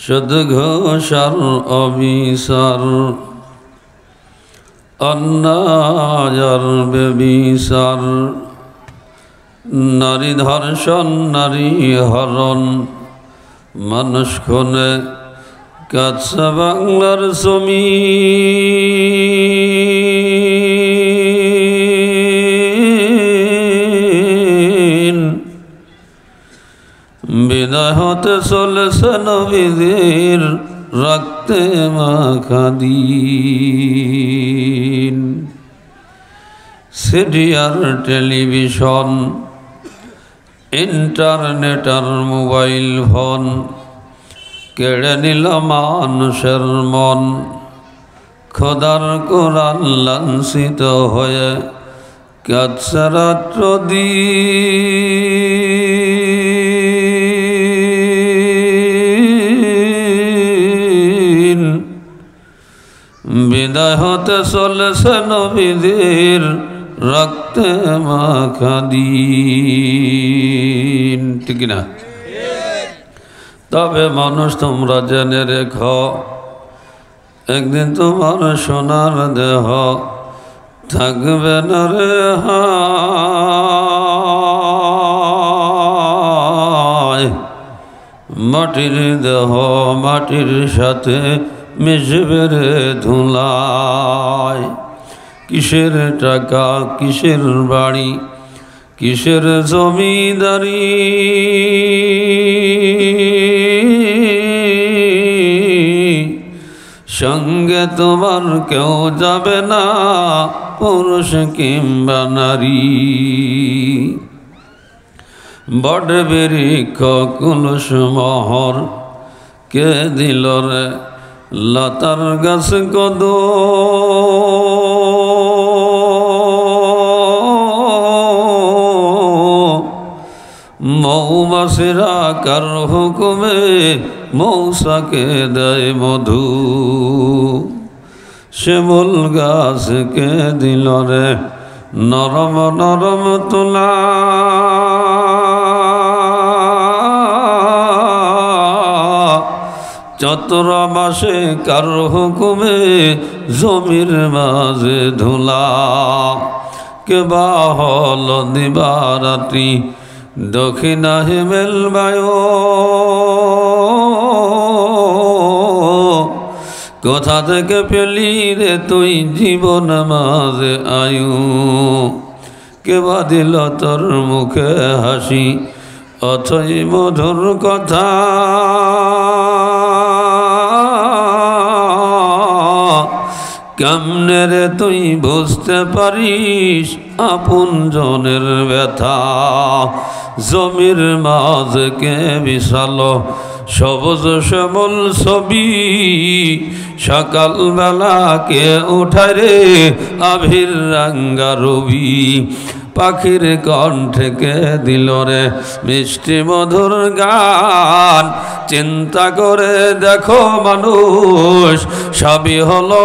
সদঘোষার অবিচার অন্যায়ের বেবিচার নারী ধর্ষণ নারী হরণ মানুষ খুনে কাঁদছে বাংলার জমিন বিদায় হতে চলেছে নবীদের রক্তে মাখা দিন। সিডি আর টেলিভিশন ইন্টারনেট আর মোবাইল ফোন কেড়ে নিল মানুষের মন। খোদার কোরআন লাঞ্ছিত হয়ে কাঁদছে রাত্র দিন। বিদায় হতে চলেছে নবীদের রক্তে মাখা দিন। ঠিক না? তবে মানুষ তোমরা জেনে রেখো, একদিন তোমার সোনার দেহ থাকবে না রে হায়। মাটির দেহ মাটির সাথে মিশবে রে ধুলায়। কিসের টাকা কিসের বাড়ি কিসের জমিদারি, সঙ্গে তোমার কেউ যাবে না পুরুষ কিংবা নারী। বট বৃক্ষ কুলুষ মহর কে দিল রে লতার গাছ কদ। মৌমাছিরা কার হুকুমে মৌসাকে দেয় মধু। শিমুল গাছকে দিল রে নরম নরম তুলা। চতুর মাসে কার হুকুমে জমির মাঝে ধুলা। কেবা হল দিবারাত্রি দক্ষিণা হিমেল বায়ু। কোথা থেকে পেলি রে তুই জীবন মাঝে আয়ু। কেবা দিল তোর মুখে হাসি অথই মধুর কথা। কেমনে রে তুই বুঝতে পারিস আপন জনের ব্যথা। জমির মাঝে কে বিশাল সবুজ শ্যামল ছবি। সকালবেলা কে উঠায় রে আভির রাঙ্গা রবি। পাখির কণ্ঠকে দিল রে মিষ্টি মধুর গান। চিন্তা করে দেখো মানুষ সবই হলো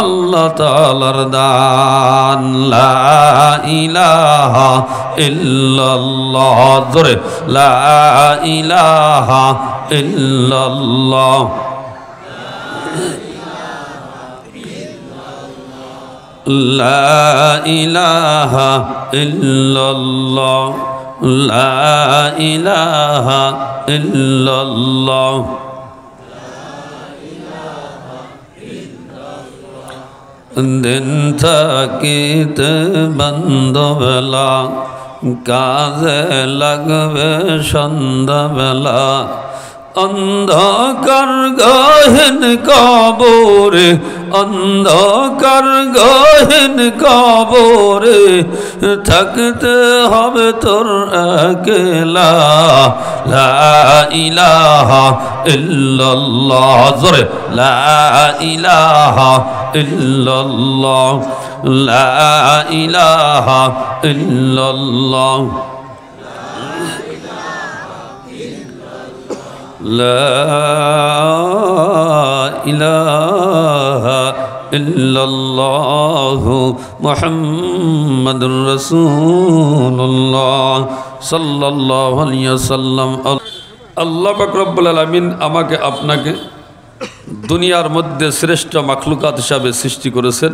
আল্লাহ তাআলার দান। লা ইলাহা ইল্লাল্লাহ, জোরে লা ইলাহা ইল্লাল্লাহ। লা ইলাহা ইল্লাল্লাহ, লা ইলাহা ইল্লাল্লাহ। দিন থাকিতে বন্ধবেলা কাজে লাগবে সন্ধ্যাবেলা। অন্ধকার গহীন কবরে, অন্ধকার গহীন কবরে থাকতে হবে তোর একলা। লা ইলাহা ইল্লাল্লাহ, জোরে লা ইলাহা ইল্লাল্লাহ, লা ইলাহা ইল্লাল্লাহ। লা ইলাহা ইল্লাল্লাহু মুহাম্মাদুর রাসূলুল্লাহ সাল্লাল্লাহু আলাইহি ওয়াসাল্লাম। আল্লাহ পাক রব্বুল আলামিন আমাকে আপনাকে দুনিয়ার মধ্যে শ্রেষ্ঠ মাখলুকাত হিসাবে সৃষ্টি করেছেন,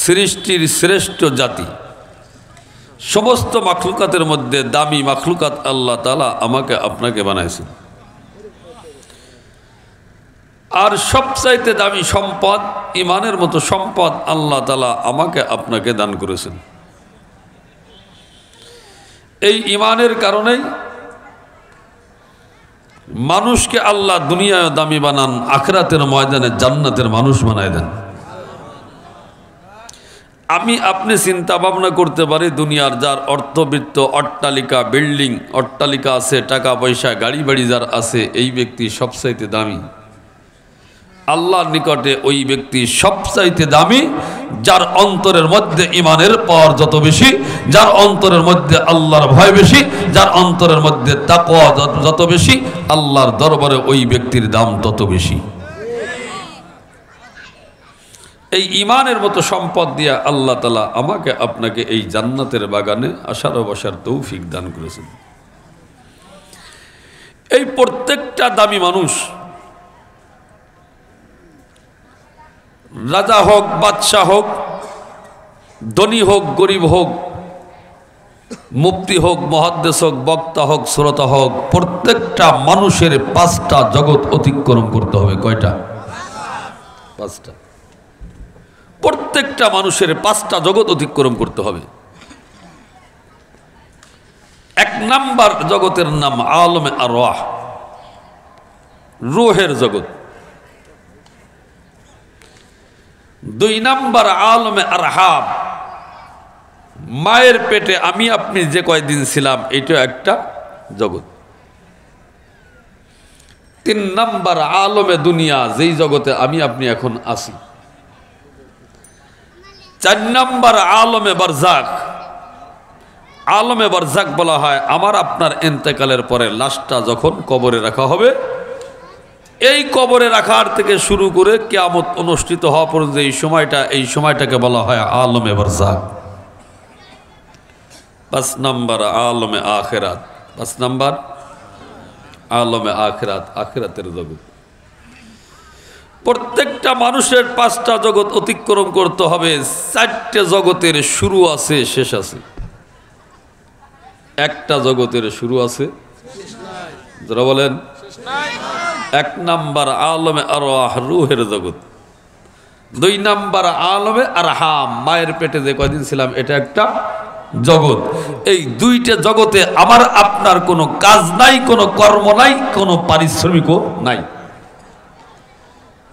সৃষ্টির শ্রেষ্ঠ জাতি। সমস্ত মাখলুকাতের মধ্যে দামি মাখলুকাত আল্লাহ তাআলা আমাকে আপনাকে বানাইছেন। আর সবচাইতে দামি সম্পদ, ইমানের মতো সম্পদ আল্লাহ তাআলা আমাকে আপনাকে দান করেছেন। এই ইমানের কারণেই মানুষকে আল্লাহ দুনিয়ায় দামি বানান, আখিরাতের ময়দানে জান্নাতের মানুষ বানায় দেন। আমি আপনি চিন্তা ভাবনা করতে পারি, দুনিয়ার যার অর্থবিত্ত, অট্টালিকা, বিল্ডিং, অট্টালিকা আছে, টাকা পয়সা, গাড়ি বাড়ি যার আছে, এই ব্যক্তি সবচাইতে দামি। আল্লাহর নিকটে ওই ব্যক্তি সবচাইতে দামি যার অন্তরের মধ্যে ইমানের পাওয়ার যত বেশি, যার অন্তরের মধ্যে আল্লাহর ভয় বেশি, যার অন্তরের মধ্যে তাকওয়া যত বেশি, আল্লাহর দরবারে ওই ব্যক্তির দাম তত বেশি। এই ইমানের মতো সম্পদ দিয়া আল্লাহ তাআলা আমাকে আপনাকে এই জান্নাতের বাগানে আসার বসার তৌফিক দান করেছেন। এই প্রত্যেকটা দামি মানুষ, রাজা হোক, বাদশাহ হোক, ধনী হোক, গরিব হোক, মুফতি হোক, মুহাদ্দিস হোক, বক্তা হোক, শ্রোতা হোক, প্রত্যেকটা মানুষের 5টা জগৎ অতিক্রম করতে হবে। কয়টা? 5টা। প্রত্যেকটা মানুষের 5টা জগৎ অতিক্রম করতে হবে। 1 নাম্বার জগতের নাম আলমে আরওয়াহ, রূহের জগৎ। 2 নাম্বার আলমে আরহাম, মায়ের পেটে আমি আপনি যে কয়দিন ছিলাম, এটা একটা জগৎ। 3 নাম্বার আলমে দুনিয়া, যেই জগতে আমি আপনি এখন আছি। 4 নাম্বার আলমে বারজাক। আলমে বারজাক বলা হয় আমার আপনার ইন্তেকালের পরে লাশটা যখন কবরে রাখা হবে, এই কবরে রাখার থেকে শুরু করে কিয়ামত অনুষ্ঠিত হওয়া পর্যন্ত এই সময়টাকে বলা হয় আলমে বারজাক। 5 নাম্বার আলমে আখিরাত। 5 নাম্বার আলমে আখিরাত, আখিরাতের জগৎ। প্রত্যেকটা মানুষের 5টা জগৎ অতিক্রম করতে হবে। 4টে জগতের শুরু আছে, শেষ আছে। একটা জগতের শুরু আছে, যারা বলেন 1 নাম্বার আলমে আরওয়াহ, রূহের জগৎ। 2 নাম্বার আলমে আরহাম, মায়ের পেটে যে কয়দিন ছিলাম, এটা একটা জগৎ। এই 2টা জগতে আমার আপনার কোনো কাজ নাই, কোনো কর্ম নাই, কোনো পারিশ্রমিকও নাই।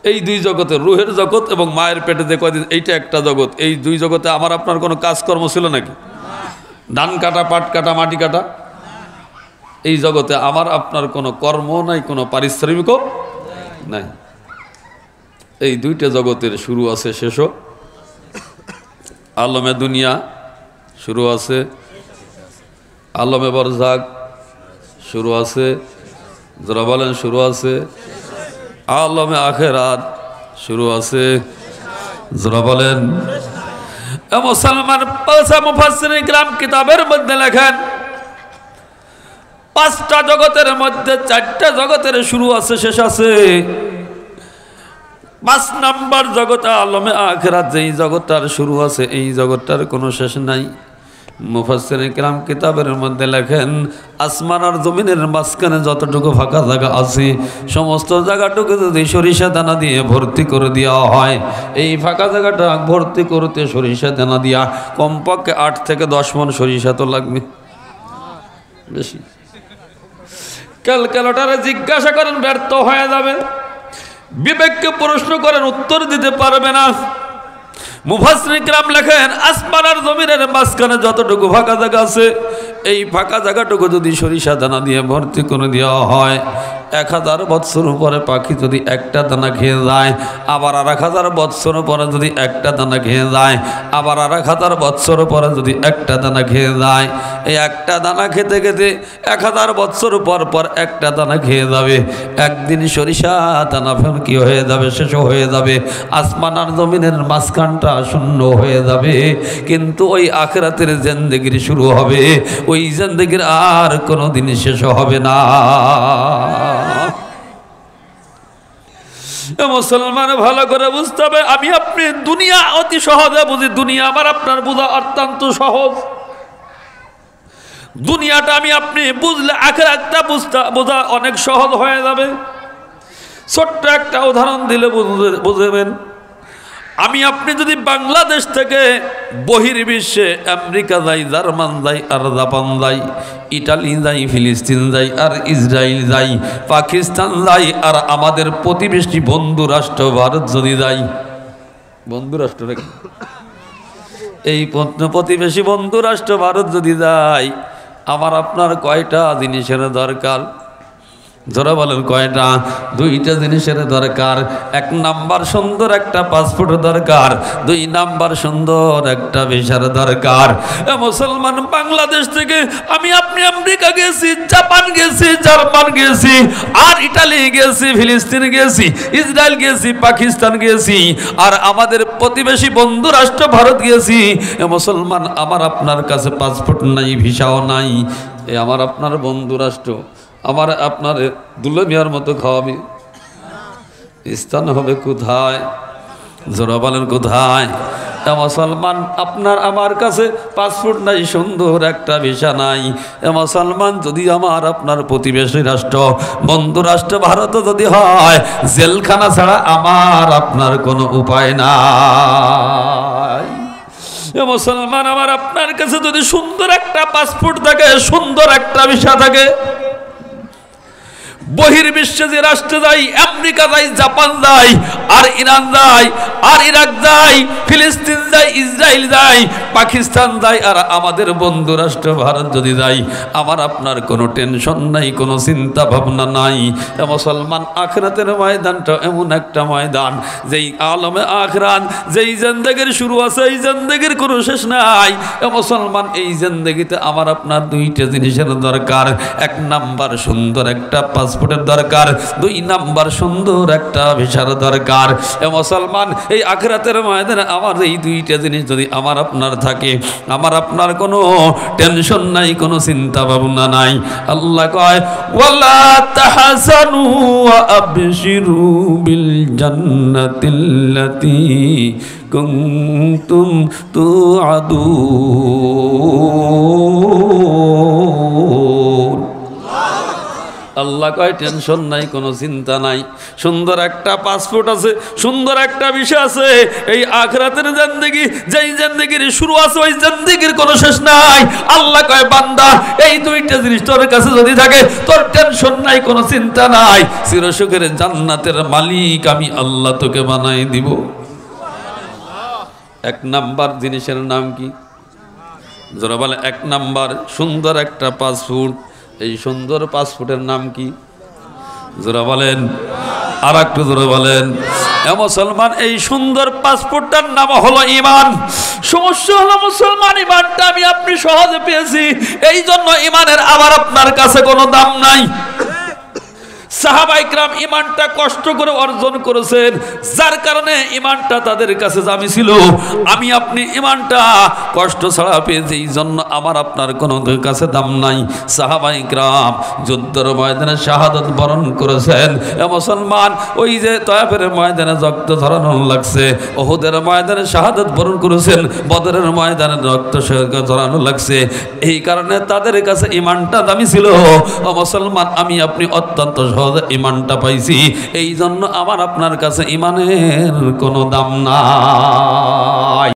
এই 2 জগতে, রূহের জগৎ এবং মায়ের পেটে যে কয়দিন, এইটা একটা জগৎ। এই 2 জগতে আমার আপনার কোনো কাজকর্ম ছিল নাকি? ধান কাটা, পাট কাটা, মাটি কাটা, এই জগতে আমার আপনার কোনো কর্ম নাই, কোনো পারিশ্রমিকও নাই। এই 2টা জগতের শুরু আছে, শেষও। আলমে দুনিয়া শুরু আছে, আলমে বারজাক শুরু আছে, যারা বলেন শুরু আছে। আলমে আখিরাত শুরু আছে, যারা বলেন। মুসলমান মুফাসসিরিন কিরাম কিতাবের মধ্যে লেখেন 5টা জগতের মধ্যে 4টা জগতের শুরু আছে, শেষ আছে। 5 নাম্বার জগৎ আলমে আখিরাত, যেই জগৎটার শুরু আছে, এই জগৎটার কোনো শেষ নাই। মুফাসসিরিন কিরাম কিতাবের মধ্যে লেখেন আসমান আর জমিনের মাঝখানে যতটুকু ফাঁকা জায়গা আছে, সমস্ত জায়গাটুকু যদি সরিষা দানা দিয়ে ভর্তি করে দেওয়া হয়, এই ফাঁকা জায়গাটা ভর্তি করতে সরিষা দানা দিয়া কমপক্ষে 8 থেকে 10 মণ সরিষা তো লাগবে, বেশি। ক্যালকুলেটরে জিজ্ঞাসা করেন, ব্যর্থ হয়ে যাবে। বিবেককে প্রশ্ন করেন, উত্তর দিতে পারবে না। মুফাসসিরিন কিরাম লেখেন আসমান আর জমিনের মাঝখানে যতটুকু ফাঁকা জায়গা আছে, এই ফাঁকা জায়গাটুকু যদি সরিষা দানা দিয়ে ভর্তি করে দেওয়া হয়, 1000 বৎসর পরে পাখি যদি একটা দানা খেয়ে যায়, আবার 1000 বৎসর পরে যদি একটা দানা খেয়ে যায়, আবার 1000 বৎসর পরে যদি একটা দানা খেয়ে যায়, এই একটা দানা খেতে খেতে 1000 বৎসর পর পর একটা দানা খেয়ে যাবে। একদিন সরিষা দানা ফেন কি হয়ে যাবে, শেষ হয়ে যাবে, আসমান আর জমিনের মাঝখানটা শূন্য হয়ে যাবে। কিন্তু ওই আখিরাতের জিন্দেগি শুরু হবে, ওই জিন্দেগির আর কোনো দিন শেষ হবে না। মুসলমান ভালো করে বুঝতে হবে, আমি আপনি দুনিয়া অতি সহজে বুঝি, দুনিয়া আমার আপনার বোঝা অত্যন্ত সহজ। দুনিয়াটা আমি আপনি বুঝলে আখিরাতটা বোঝা অনেক সহজ হয়ে যাবে। ছোট্ট একটা উদাহরণ দিলে বুঝবেন। আমি আপনি যদি বাংলাদেশ থেকে বহির্বিশ্বে আমেরিকা যাই, জার্মান যাই, আর জাপান যাই, ইটালি যাই, ফিলিস্তিন যাই, আর ইসরায়েল যাই, পাকিস্তান যাই, আর আমাদের প্রতিবেশী বন্ধু রাষ্ট্র ভারত যদি যাই, বন্ধু রাষ্ট্র এই প্রতিবেশী বন্ধু রাষ্ট্র ভারত যদি যাই, আমার আপনার কয়টা জিনিসের দরকার? যারা বলেন কয়টা? 2টা জিনিসের দরকার। 1 নাম্বার সুন্দর একটা পাসপোর্টের দরকার, 2 নাম্বার সুন্দর একটা ভিসার দরকার। মুসলমান বাংলাদেশ থেকে আমি আপনি আমেরিকা গেছি, জাপান গেছি, জার্মান গেছি, আর ইটালি গেছি, ফিলিস্তিন গেছি, ইসরায়েল গেছি, পাকিস্তান গেছি, আর আমাদের প্রতিবেশী বন্ধু রাষ্ট্র ভারত গেছি। মুসলমান আমার আপনার কাছে পাসপোর্ট নাই, ভিসাও নাই। আমার আপনার বন্ধু রাষ্ট্র আমার আপনার দুলে মিয়ার মতো খাওয়াবে, স্থান হবে কোথায়? জোরা বলেন কোথায়? মুসলমান আপনার আমার কাছে পাসপোর্ট নাই, সুন্দর একটা ভিসা নাই। মুসলমান যদি আমার আপনার প্রতিবেশী রাষ্ট্র বন্ধু রাষ্ট্র ভারত যদি হয়, জেলখানা ছাড়া আমার আপনার কোনো উপায় নাই। মুসলমান আমার আপনার কাছে যদি সুন্দর একটা পাসপোর্ট থাকে, সুন্দর একটা ভিসা থাকে, বহির্বিশ্বে যে রাষ্ট্রে যাই, আমেরিকা যাই, জাপান যাই, আর ইরান যাই, আর ইরাক যাই, ফিলিস্তিন যাই, ইসরায়েল যাই, পাকিস্তান যাই, আর আমাদের বন্ধু রাষ্ট্র ভারত যদি যাই, আমার আপনার কোনো টেনশন নাই, কোনো চিন্তা ভাবনা নাই। মুসলমান আখিরাতের ময়দানটা এমন একটা ময়দান, যেই আলমে আখিরাত, যেই জিন্দেগির শুরু আছে, এই জিন্দেগির কোনো শেষ নাই। মুসলমান এই জিন্দেগিতে আমার আপনার 2টা জিনিসের দরকার। 1 নাম্বার সুন্দর একটা পাসপোর্টের দরকার, 2 নাম্বার সুন্দর একটা ভিসার দরকার। মুসলমান এই আখিরাতের ময়দানে আমার এই 2টা জিনিস যদি আমার আপনার থাকে, আমার আপনার কোনো টেনশন নাই, কোনো চিন্তা ভাবনা নাই। আল্লাহ কয়, ওয়ালা তাহজানু ওয়া আবশিরু বিল জান্নাতিল্লাতী কুনতুম তুআদুন। আল্লাহ কয় টেনশন নাই, কোনো চিন্তা নাই, সুন্দর একটা পাসপোর্ট আছে, সুন্দর একটা ভিসা আছে। এই আখিরাতের জিন্দেগি, যেই জিন্দেগির শুরু আছে, ওই জিন্দেগির কোনো শেষ নাই। আল্লাহ কয়, বান্দা এই 2টা জিনিস তোর কাছে যদি থাকে, তোর টেনশন নাই, কোনো চিন্তা নাই, চিরসুখের জান্নাতের মালিক আমি আল্লাহ তোকে বানাই দিব। 1 নাম্বার জিনিসের নাম কি? যারা বলে 1 নাম্বার সুন্দর একটা পাসপোর্ট। এই সুন্দর পাসপোর্টের নাম কি? জোরা বলেন, আর একটু জোরে বলেন। মুসলমান এই সুন্দর পাসপোর্টটার নাম হলো ইমান। সমস্যা হলো মুসলমান, ইমানটা আমি আপনি সহজে পেয়েছি, এই জন্য ইমানের আবার আপনার কাছে কোনো দাম নাই। সাহাবা ইকরাম ইমানটা কষ্ট করে অর্জন করেছেন, যার কারণে ইমানটা তাদের কাছে দামি ছিল। আমি আপনি ইমানটা কষ্ট ছাড়া পেয়েছি, এই জন্য আমার আপনার কোনো কাছে দাম নাই। সাহাবা ইকরাম যুদ্ধের ময়দানে শাহাদাত বরণ করেছেন। মুসলমান ওই যে তয়েফের ময়দানে রক্ত ঝরানো লাগছে, ওহুদের ময়দানে শাহাদাত বরণ করেছেন, বদরের ময়দানে রক্ত ঝরানো লাগছে। এই কারণে তাদের কাছে ইমানটা দামি ছিল। মুসলমান আমি আপনি অত্যন্ত সহজে ইমানটা পাইছি, এই জন্য আমার আপনার কাছে ইমানের কোনো দাম নাই।